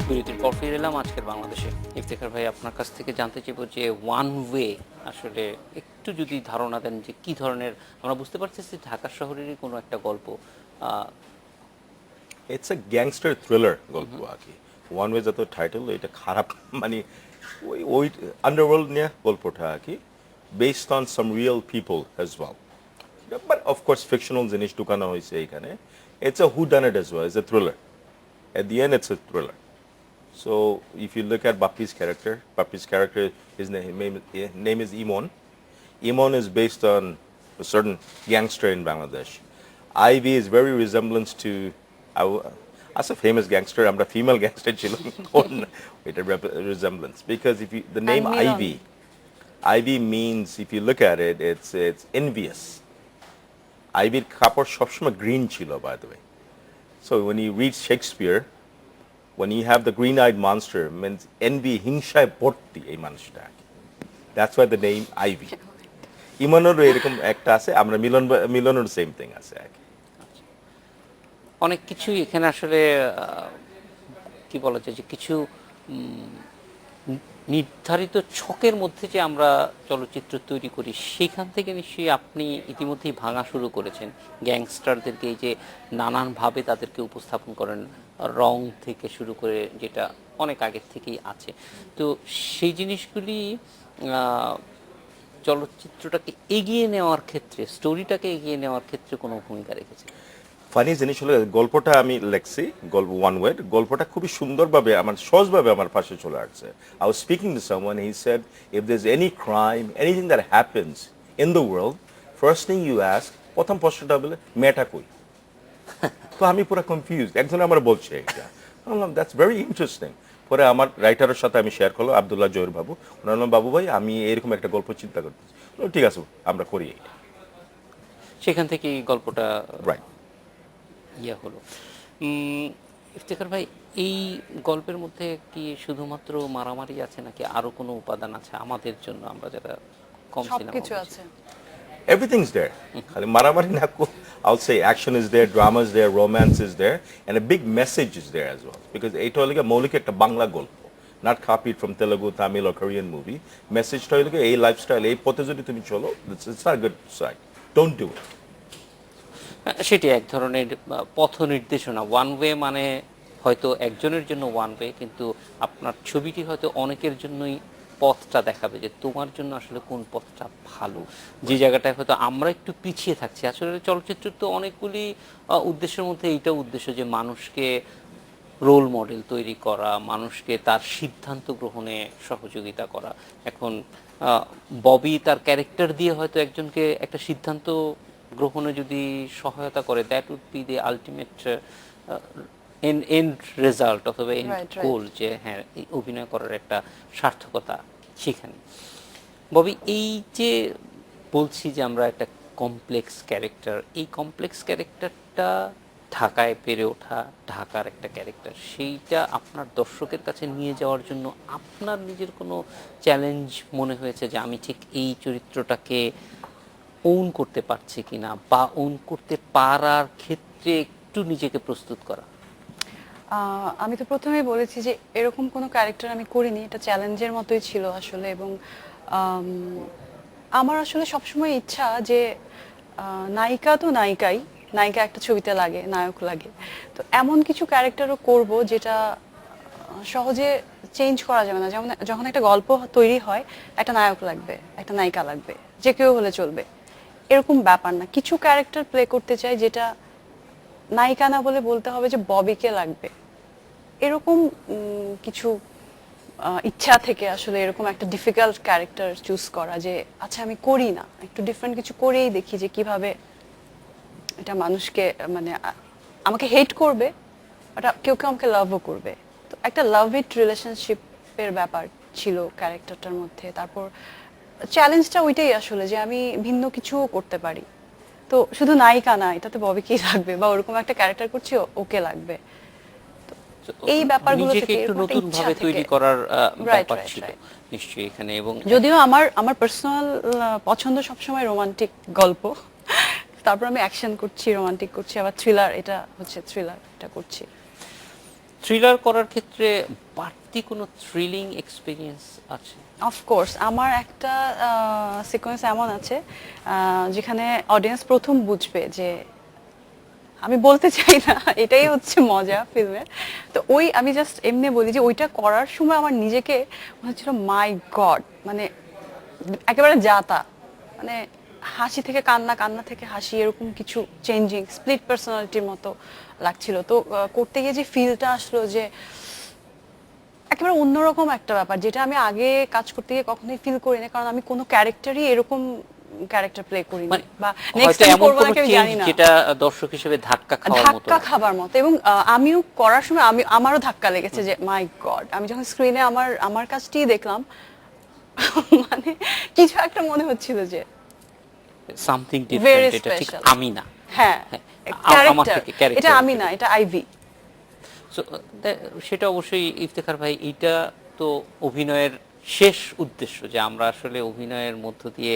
বিরতির পর ফিরে এলাম আজকের বাংলাদেশে। ইফতেখার ভাই, আপনার কাছ থেকে জানতে চাইবো যে ওয়ান ওয়ে আসলে একটু যদি ধারণা দেন যে কি ধরনের, আমরা বুঝতে পারছি যে ঢাকা শহরেরই কোনো একটা গল্প। ইটস এ গ্যাংস্টার থ্রিলার গল্প আর কি। ওয়ান ওয়ে যত টাইটেল, এটা খারাপ মানে ওই আন্ডারওয়ার্ল্ড নিয়ে গল্পটা আর কি, based on some real people as well, but of course fictional জিনিস ঢুকানো হয়েছে এখানে। It's a who done it as well, it's a thriller. At the end, it's a thriller. So if you look at Bappi's character, his name is Imon. Imon is based on a certain gangster in Bangladesh. Ivy is very resemblance to as a famous gangster. I'm a female gangster with a resemblance, because if you, the name And Milan. Ivy means, if you look at it, it's envious. Ivy kapor shobshomay green chilo, by the way. So when you read Shakespeare, when you have the green-eyed monster, means envy, হিংসায় ভর্তি এই মানুষটা। That's why the name Ivy. ইমনেরও এরকম একটা আছে, আমরা মিলনেরও same thing আছে। অনেক কিছুই এখানে আসলে কি বলা যায় যে কিছু নির্ধারিত ছকের মধ্যে যে আমরা চলচ্চিত্র তৈরি করি সেখান থেকে নিশ্চয়ই আপনি ইতিমধ্যেই ভাঙা শুরু করেছেন। গ্যাংস্টারদেরকে এই যে নানানভাবে তাদেরকে উপস্থাপন করেন, রং থেকে শুরু করে যেটা অনেক আগের থেকেই আছে, তো সেই জিনিসগুলি চলচ্চিত্রটাকে এগিয়ে নেওয়ার ক্ষেত্রে, স্টোরিটাকে এগিয়ে নেওয়ার ক্ষেত্রে কোনো ভূমিকা রেখেছে? ফানি জিনিস হলো গল্পটা আমি লেখছি, গল্প ওয়ান ওয়ার্ড, গল্পটা খুবই সুন্দরভাবে আমার সহজভাবে আমার পাশে চলে আসছে। I was speaking to someone, he said if there is any crime, anything that happens in the world, first thing you ask, প্রথম প্রশ্নটা বলে মেয়েটা কই? তো আমি পুরো কনফিউজড, একজন আমার বলছে এটা, বললাম দ্যাটস ভেরি ইন্টারেস্টিং। পরে আমার রাইটারের সাথে আমি শেয়ার করলাম, আব্দুল্লাহ জহির বাবু, ওনার বললাম বাবু ভাই আমি এরকম একটা গল্প চিন্তা করতেছি। ঠিক আছে আমরা করি এটা। সেখান থেকেই গল্পটা রাইট ইয়ে হলো। ইফতেখার ভাই, এই গল্পের মধ্যে কি শুধুমাত্র মারামারি আছে নাকি আরো কোনো উপাদান আছে আমাদের জন্য, আমরা যারা কম সিনেমা সবকিছু আছে। Everything's there. খালি মারামারি না, I'll say action is there, drama is there, romance is there, and a big message is there as well. Because এইটা হলো মৌলিক একটা বাংলা গল্প, not copied from Telugu, Tamil or Korean movie. Messageটা হলো এই লাইফস্টাইল, এই পথে যদি তুমি চলো, it's not a good side. Don't do it. সেটি এক ধরনের পথ নির্দেশনা। ওয়ান ওয়ে মানে হয়তো একজনের জন্য ওয়ান ওয়ে, কিন্তু আপনার ছবিটি হয়তো অনেকের জন্যই পথটা দেখাবে যে তোমার জন্য আসলে কোন পথটা ভালো, যে জায়গাটায় হয়তো আমরা একটু পিছিয়ে থাকছি। আসলে চলচ্চিত্র তো অনেকগুলি উদ্দেশ্যের মধ্যে এইটা উদ্দেশ্য যে মানুষকে রোল মডেল তৈরি করা, মানুষকে তার সিদ্ধান্ত গ্রহণে সহযোগিতা করা। এখন ববি তার ক্যারেক্টার দিয়ে হয়তো একজনকে একটা সিদ্ধান্ত গ্রহণে যদি সহায়তা করে, that would be the ultimate end result অথবা এন্ড গোল, যে হ্যাঁ এই অভিনয় করার একটা সার্থকতা সেখানে। ববি, এই যে বলছি যে আমরা একটা কমপ্লেক্স ক্যারেক্টার, এই কমপ্লেক্স ক্যারেক্টারটা ঢাকায় বেড়ে ওঠা, ঢাকার একটা ক্যারেক্টার, সেইটা আপনার দর্শকের কাছে নিয়ে যাওয়ার জন্য আপনার নিজের কোনো চ্যালেঞ্জ মনে হয়েছে যে আমি ঠিক এই চরিত্রটাকে ওন করতে পারছি কিনা, বা ওন করতে পারার ক্ষেত্রে একটু নিজেকে প্রস্তুত করা? আমি তো প্রথমেই বলেছি যে এরকম কোনো ক্যারেক্টার আমি করিনি, এটা চ্যালেঞ্জের মতোই ছিল আসলে। এবং আমার আসলে সবসময় ইচ্ছা যে নায়িকা তো নায়িকাই, নায়িকা একটা ছবিতে লাগে, নায়ক লাগে, তো এমন কিছু ক্যারেক্টারও করব যেটা সহজে চেঞ্জ করা যাবে না। যেমন যখন একটা গল্প তৈরি হয়, একটা নায়ক লাগবে, একটা নায়িকা লাগবে, যে কেউ হলে চলবে, এরকম ব্যাপার না। কিছু ক্যারেক্টার প্লে করতে চাই যেটা নায়িকা না বলে বলতে হবে যে ববিকে লাগবে, এরকম কিছু ইচ্ছা থেকে আসলে এরকম একটা ডিফিকাল্ট ক্যারেক্টার চুজ করা, যে আচ্ছা আমি করি না, একটু ডিফারেন্ট কিছু করেই দেখি যে কিভাবে এটা মানুষকে, মানে আমাকে হেট করবে, ওটা কেউ কেউ আমাকে লাভও করবে। তো একটা লাভ হিট রিলেশনশিপের ব্যাপার ছিল ক্যারেক্টারটার মধ্যে। তারপর চ্যালেঞ্জটা ওইটাই আসলে যে আমি ভিন্ন কিছুও করতে পারি, তো শুধু নায়িকা না, এটাতে ববিকেই লাগবে, বা ওরকম একটা ক্যারেক্টার করছি ওকে লাগবে। এই ব্যাপারগুলো নিজেকে থেকে একটু এরকম একটা নতুন ভাবে ইচ্ছা তৈরি থেকে। করার Right, ব্যাপার right, ছিল right. নিশ্চয়ই এখানে। এবং যদিও আমার পার্সোনাল পছন্দ সবসময় রোমান্টিক গল্প, তারপর আমি অ্যাকশন করছি, রোমান্টিক করছি, আবার থ্রিলার, এটা হচ্ছে থ্রিলার, এটা করছি। থ্রিলার করার ক্ষেত্রে বাড়তি কোনো থ্রিলিং এক্সপেরিয়েন্স আছে? অফকোর্স আমার একটা সিকোয়েন্স এমন আছে যেখানে অডিয়েন্স প্রথম বুঝবে যে, আমি বলতে চাই না, এটাই হচ্ছে মজা ফিল্মের। তো ওই আমি জাস্ট এমনি বলি যে ওইটা করার সময় আমার নিজেকে মনে হচ্ছিল মাই গড, মানে একেবারে যাতা, মানে হাসি থেকে কান্না, কান্না থেকে হাসি, এরকম কিছু চেঞ্জিং স্প্লিট পার্সোনালিটির মতো লাগছিল। তো করতে গিয়ে যে ফিলটা আসলো যে একেবারে অন্যরকম একটা ব্যাপার, যেটা আমি আগে কাজ করতে গিয়ে কখনোই ফিল করিনি, কারণ আমি কোনো ক্যারেক্টারই এরকম ক্যারেক্টার প্লে করিনি, বা নেক্সট টাইম করব না কেউ জানি না, যেটা দর্শক হিসেবে ধাক্কা খাবার মতো। এবং আমিও করার সময় আমারও ধাক্কা লেগেছে যে মাই গড, আমি যখন স্ক্রিনে আমার কাজটিই দেখলাম, মানে কিছু একটা মনে হচ্ছিল যে সামথিং ডিফারেন্ট, এটা ঠিক আমি না। হ্যাঁ, আমার ক্যারেক্টার, থেকে character এটা আমি থেকে। না, এটা আইভি। So, সেটা অবশ্যই ইফতেখার ভাই, এইটা তো অভিনয়ের শেষ উদ্দেশ্য, যে আমরা আসলে অভিনয়ের মধ্য দিয়ে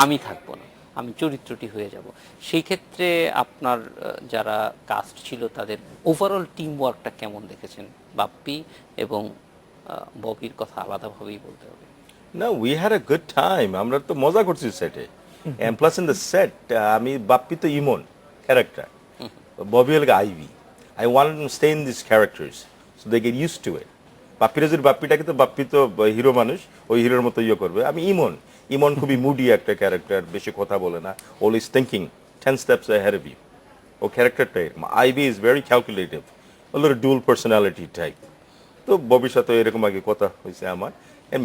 আমি থাকবো না, আমি চরিত্রটি হয়ে যাব। সেই ক্ষেত্রে আপনার যারা কাস্ট ছিল তাদের ওভারঅল টিম ওয়ার্কটা কেমন দেখেছেন? বাপ্পি এবং ববির কথা আলাদাভাবেই বলতে হবে। No, we had a good time. আমরা তো মজা করছি সেটে। And plus in the set, আমি বাপ্পি তো ইমন ক্যারেক্টার, ববি হল ivy. I wanted them to stay in these characters so they get used to it. বাপ্পিরা যদি বাপ্পিটাকে তো বাপ্পি তো হিরো মানুষ, ওই হিরোর মতো ইয়ে করবে। আমি ইমন, ইমন খুবই মুডি একটা ক্যারেক্টার, বেশি কথা বলে না, always thinking 10 steps ahead of you. ও ক্যারেক্টারটা এরকম। Ivy is very calculative, a little dual personality type. তো ববির সাথে এরকম আগে কথা হয়েছে আমার। And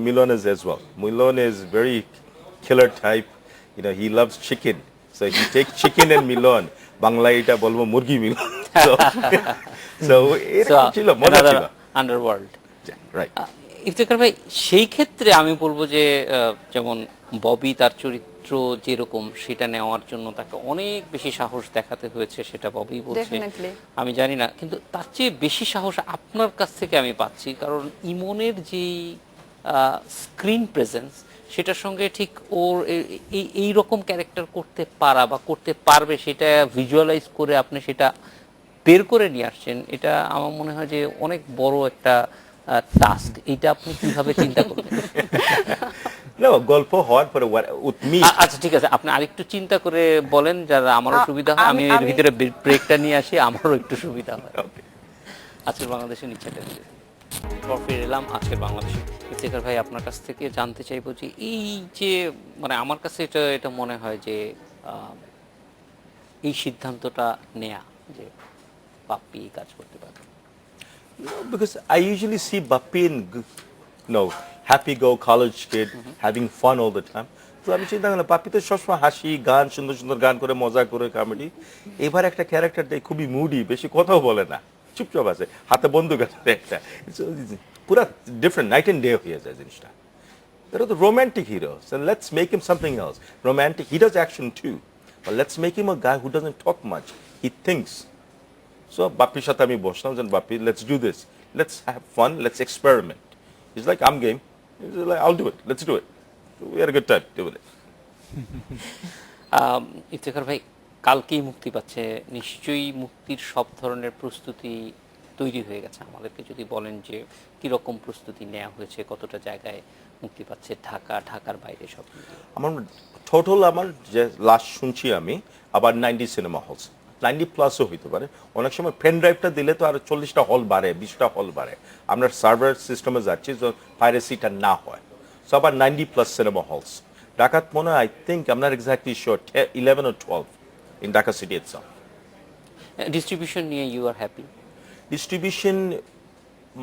Milon is as well. Milon is very killer type. You know, he loves chicken. So if you take chicken and Milon, বাংলায় এটা বলবো মুরগি মিলন। So এরকম ছিল, মজা ছিল। আন্ডারওয়ার্ল্ড। Right. ইফতেখার ভাই, সেই ক্ষেত্রে আমি বলবো যে যেমন ববি তার চরিত্র যেরকম সেটা নেওয়ার জন্য তাকে অনেক বেশি সাহস দেখাতে হয়েছে, সেটা ববি বলছে। Definitely. আমি জানি না, কিন্তু তার চেয়ে বেশি সাহস আপনার কাছ থেকে আমি পাচ্ছি, কারণ ইমনের যেই স্ক্রিন প্রেজেন্স, সেটার সঙ্গে ঠিক ওর এই রকম ক্যারেক্টার করতে পারা বা করতে পারবে সেটা ভিজুয়ালাইজ করে আপনি সেটা বের করে নিয়ে আসছেন, এটা আমার মনে হয় যে অনেক বড় একটা টাস্ক। এটা আপনি কিভাবে চিন্তা করবেন? No, গল্প হওয়ার পরে with me. আচ্ছা ঠিক আছে, আপনি আরেকটু চিন্তা করে বলেন, যারা আমারও সুবিধা হয়। আমি এর ভিতরে ব্রেকটা নিয়ে আসি, আমারও একটু সুবিধা হয়। Okay. আজকের বাংলাদেশের নিচ্ছেটা দিয়ে ফিরে এলাম আজকের বাংলাদেশে। ইফতেখার ভাই, আপনার কাছ থেকে জানতে চাইবো যে এই যে মানে আমার কাছে এটা মনে হয় যে এই সিদ্ধান্তটা নেয়া যে বাপ্পি এই কাজ করতে পারে। No, because I usually see Bappi in, happy-go college kid, having fun all the time. তো আমি চিন্তা করলাম বাপ্পি তো সবসময় হাসি, গান, সুন্দর সুন্দর গান করে, মজা করে, কমেডি। এবার একটা ক্যারেক্টার দেয় খুবই মুডি, বেশি কথাও বলে না, চুপচাপ আছে, হাতে বন্দুক আছে একটা, পুরা ডিফারেন্ট, নাইট অ্যান্ড ডে হয়ে যায় জিনিসটা। There are the romantic heroes, and let's make him something else. Romantic, he does action too, but let's make him a guy who doesn't talk much. He thinks. So, Bappi's সাথে আমি বসলাম, and Bappi, let's do this. Let's have fun. Let's experiment. He's like, I'm game. He's like, I'll do it. Let's do it. So we had a good time doing it. Iftekhar ভাই, কালকেই মুক্তি পাচ্ছে, নিশ্চয়ই মুক্তির সব ধরনের প্রস্তুতি তৈরি হয়ে গেছে। আমাদেরকে যদি বলেন যে কিরকম প্রস্তুতি নেওয়া হয়েছে, কতটা জায়গায় মুক্তি পাচ্ছে, ঢাকার বাইরে সব মিলিয়ে? আমার টোটাল, আমার যে লাস্ট শুনছি আমি, আবার 90 সিনেমা হলস, 90+ হইতে পারে। অনেক সময় পেন ড্রাইভটা দিলে তো আর 40টা হল বাড়ে, 20টা হল বাড়ে। আমরা সার্ভার সিস্টেমে যাচ্ছি, তো পাইরেসিটা না হয়। সো আবার 90+ সিনেমা হলস। ঢাকাত মনে হয়, I think, I am not exactly sure, 11 or 12 in Dhaka city itself. Distribution নিয়ে you are happy? Distribution,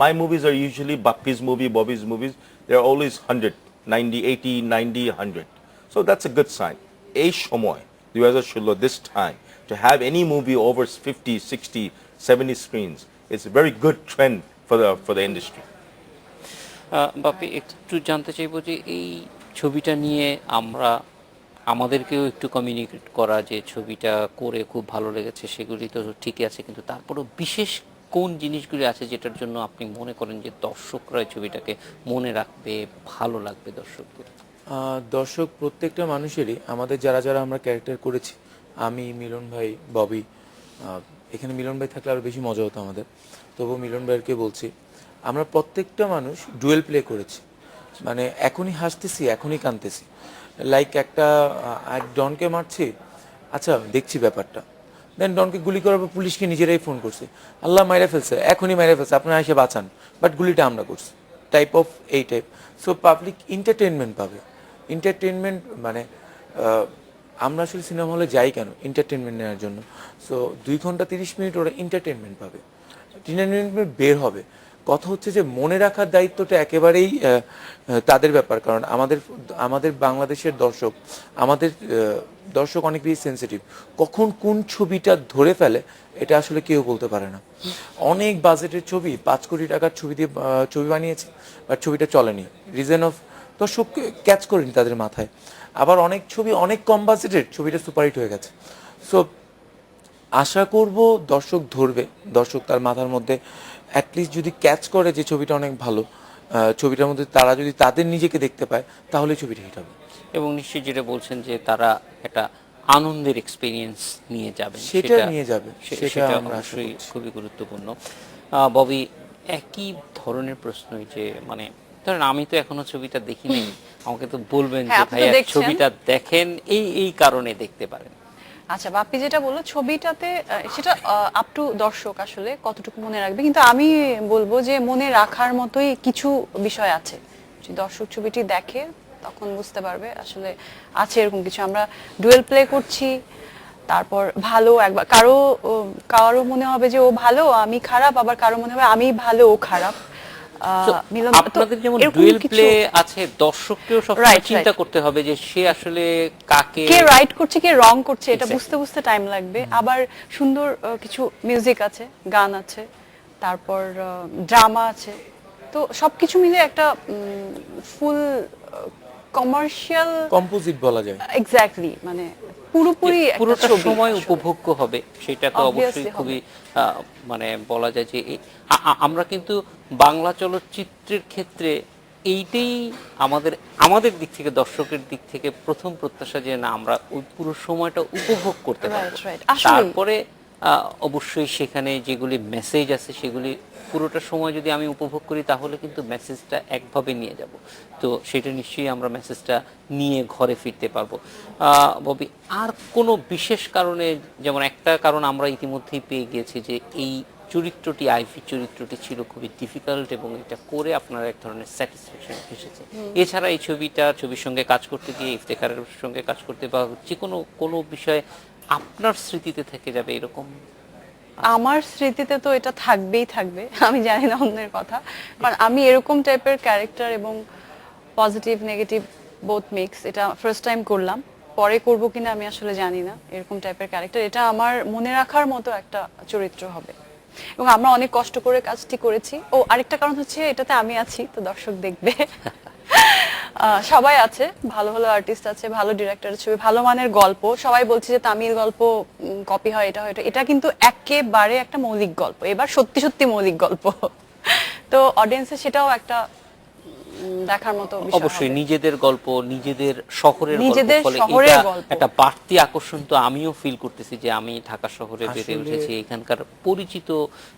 my movies are usually Bappi's movie, Bobby's movies. They're always 100, 90, 80, 90, 100. So that's a good sign. এই সময়, 2016, this time, to have any movie over 50, 60, 70 screens, it's a very good trend for the industry. বাপি, একটু জানতে চাইবো যে এই ছবিটা নিয়ে আমাদেরকেও একটু কমিউনিকেট করা, যে ছবিটা করে খুব ভালো লেগেছে, সেগুলি তো ঠিকই আছে, কিন্তু তারপরও বিশেষ কোন জিনিসগুলি আছে যেটার জন্য আপনি মনে করেন যে দর্শকরা এই ছবিটাকে মনে রাখবে, ভালো লাগবে দর্শকদের? দর্শক প্রত্যেকটা মানুষেরই, আমাদের যারা যারা আমরা ক্যারেক্টার করেছি, আমি, মিলন ভাই, ববি, এখানে মিলন ভাই থাকলে আরও বেশি মজা হতো আমাদের, তবু মিলন ভাইকে বলছি, আমরা প্রত্যেকটা মানুষ ডুয়েল প্লে করেছি। মানে এখনই হাসতেছি, এখনই কাঁদতেছি। লাইক একটা ডনকে মারছি, আচ্ছা দেখছি ব্যাপারটা, দেন ডনকে গুলি করার পর পুলিশকে নিজেরাই ফোন করছে, আল্লাহ মাইরা ফেলছে, এখনই মাইরা ফেলছে, আপনারা এসে বাঁচান, বাট গুলিটা আমরা করছি, টাইপ অফ এই টাইপ। সো পাবলিক এন্টারটেনমেন্ট পাবে। এন্টারটেনমেন্ট মানে আমরা আসলে সিনেমা হলে যাই কেন? এন্টারটেনমেন্ট নেওয়ার জন্য। সো 2 ঘন্টা 30 মিনিট ওরা এন্টারটেনমেন্ট পাবে, এন্টারটেনমেন্ট বের হবে। কথা হচ্ছে যে মনে রাখার দায়িত্বটা একেবারেই তাদের ব্যাপার, কারণ আমাদের বাংলাদেশের দর্শক অনেক বেশি সেন্সিটিভ। কখন কোন ছবিটা ধরে ফেলে এটা আসলে কেউ বলতে পারে না। অনেক বাজেটের ছবি, 5 কোটি টাকার ছবি দিয়ে ছবি বানিয়েছে, বাট ছবিটা চলেনি, রিজন অফ দর্শক ক্যাচ করেনি তাদের মাথায়। আবার অনেক ছবি অনেক কম বাজেটের, ছবিটা সুপারহিট হয়ে গেছে। সো আশা করব দর্শক ধরবে, দর্শক তার মাথার মধ্যে অ্যাটলিস্ট যদি ক্যাচ করে যে ছবিটা অনেক ভালো, ছবিটার মধ্যে তারা যদি তাদের নিজেকে দেখতে পায় তাহলে ছবিটা হিট হবে। এবং নিশ্চয়ই যেটা বলছেন যে তারা একটা আনন্দের এক্সপিরিয়েন্স নিয়ে যাবেন, সেটা নিয়ে যাবে, সেটা সেটা আমরা আশা অবশ্যই করছি। খুবই গুরুত্বপূর্ণ। ববি, একই ধরনের প্রশ্নই যে মানে ধরেন আমি তো এখনো ছবিটা দেখিনি, আমাকে তো বলবেন হ্যাঁ, যে আপনি তো ভাইয়া দেখছেন। ছবিটা দেখেন এই কারণে দেখতে পারেন। আচ্ছা, বাপ্পি যেটা বললো ছবিটাতে সেটা আপ টু দর্শক আসলে কতটুকু মনে রাখবে, কিন্তু আমি বলবো যে মনে রাখার মতোই কিছু বিষয় আছে। যদি দর্শক ছবিটি দেখে তখন বুঝতে পারবে আসলে আছে এরকম কিছু। আমরা ডুয়েল প্লে করছি, তারপর ভালো একবার কারো কারো মনে হবে যে ও ভালো আমি খারাপ, আবার কারো মনে হবে আমি ভালো ও খারাপ। So, মিলন তো আপনাদের যেমন এরকম ডুয়েল কিছু- প্লে আছে, দর্শককেও সবসময় Right, চিন্তা right. করতে হবে যে সে আসলে কাকে কে রাইট করছে কে রং করছে এটা Exactly. বুঝতে বুঝতে টাইম লাগবে। আবার সুন্দর কিছু মিউজিক আছে, গান আছে, তারপর ড্রামা আছে, তো সবকিছু মিলে একটা ফুল কমার্শিয়াল, কম্পোজিট বলা যায়। এক্স্যাক্টলি, মানে পুরোপুরি একটা পুরোটা ছবি সময় আসলে। উপভোগ্য হবে, সেটা তো অবশ্যই Obviously খুবই মানে বলা যায় যে আমরা কিন্তু বাংলা চলচ্চিত্রের ক্ষেত্রে এইটাই আমাদের আমাদের দিক থেকে, দর্শকের দিক থেকে প্রথম প্রত্যাশা যে না আমরা ওই পুরো সময়টা উপভোগ করতে পারবো। Right, right. আসলেই। তারপরে অবশ্যই সেখানে যেগুলি মেসেজ আছে সেগুলি পুরোটা সময় যদি আমি উপভোগ করি তাহলে কিন্তু মেসেজটা একভাবে নিয়ে যাব, তো সেটা নিশ্চয়ই আমরা মেসেজটা নিয়ে ঘরে ফিরতে পারবো। ববি, আর কোনো বিশেষ কারণে, যেমন একটা কারণ আমরা ইতিমধ্যেই পেয়ে গিয়েছি যে এই চরিত্রটি, আইভি চরিত্রটি ছিল খুবই ডিফিকাল্ট এবং এটা করে আপনার এক ধরনের স্যাটিসফ্যাকশন এসেছে। এছাড়া এই ছবির সঙ্গে কাজ করতে গিয়ে, ইফতেখারের সঙ্গে কাজ করতে বা যে কোনো বিষয়ে আপনার স্মৃতিতে থেকে যাবে এরকম? আমার স্মৃতিতে তো এটা থাকবেই থাকবে, আমি জানি না অন্যের কথা, কারণ আমি এরকম টাইপের ক্যারেক্টার এবং পজিটিভ নেগেটিভ বোথ মিক্স, এটা ফার্স্ট টাইম করলাম, পরে করব কিনা আমি আসলে জানি না। এরকম টাইপের ক্যারেক্টার, এটা আমার মনে রাখার মতো একটা চরিত্র হবে এবং আমরা অনেক কষ্ট করে কাজটি করেছি। ও আরেকটা কারণ হচ্ছে এটাতে আমি আছি, তো দর্শক দেখবে। সবাই আছে, ভালো ভালো আর্টিস্ট আছে, ভালো ডিরেক্টরের ছবি, ভালো মানের গল্প। সবাই বলছে যে তামিল গল্প কপি হয়, এটা হয়, এটা কিন্তু একেবারে একটা মৌলিক গল্প, এবার সত্যি সত্যি মৌলিক গল্প। তো অডিয়েন্সের সেটাও একটা দেখার মতো বিষয় অবশ্যই হবে। নিজেদের গল্প, নিজেদের শহরের নিজেদের গল্প, ফলে শহরের এটা গল্প। একটা বাড়তি আকর্ষণ তো আমিও ফিল করতেছি যে আমি ঢাকা শহরে বেড়ে আসলে- উঠেছি, এখানকার পরিচিত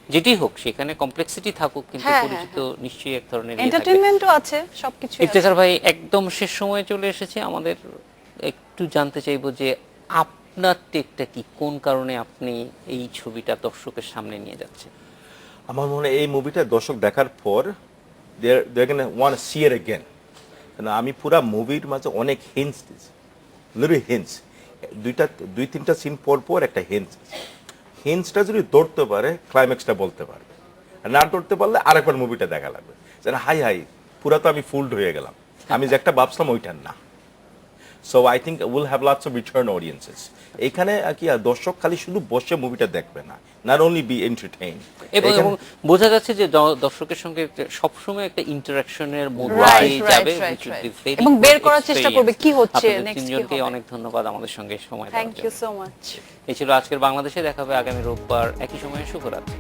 যেটি হোক, সেখানে কমপ্লেক্সিটি থাকুক কিন্তু হ্যাঁ, পরিচিত নিশ্চয়ই এক ধরনের ইয়ে থাকবে। এন্টারটেইনমেন্টও আছে, সবকিছু ইফতেখার ভাই, একদম শেষ সময়ে চলে এসেছে আমাদের, একটু জানতে চাইবো যে আপনার টেকটা কি, কোন কারণে আপনি এই ছবিটা দর্শকের সামনে নিয়ে যাচ্ছেন? আমার মনে হয় এই মুভিটা দর্শক দেখার পর they're gonna want to see it again. কারণ আমি পুরা মুভির মাঝে অনেক হিন্টস দিয়েছি, লিটল হিন্টস, দুই তিনটা সিন পর পর একটা হিন্টস। হিন্টসটা যদি ধরতে পারে ক্লাইম্যাক্সটা বলতে পারবে, আর না ধরতে পারলে আরেকবার মুভিটা দেখা লাগবে, যেন হাই পুরা তো আমি ফুলড হয়ে গেলাম, আমি যে একটা ভাবছিলাম ওইটার না। So I think will have lots of return audiences. এখানে কি দর্শক খালি শুধু বসে মুভিটা দেখবে না, নট অনলি বি এন্টারটেইন, এবং বোঝা যাচ্ছে যে দর্শকের সঙ্গে সবসময় একটা ইন্টারাকশনের মধ্যে Right, দিয়ে right, যাবে, right, which would be right. very এবং বের good করার চেষ্টা করবে কি experience. হচ্ছে, আপনাদের next কি তিনজনকে হবে। অনেক ধন্যবাদ আমাদের সঙ্গে সময় দেওয়ার থ্যাংক ইউ জন্য। So much. এই ছিল আজকের বাংলাদেশে, দেখা হবে আগামী রোববার একই সময়ে। শুভরাত্রি।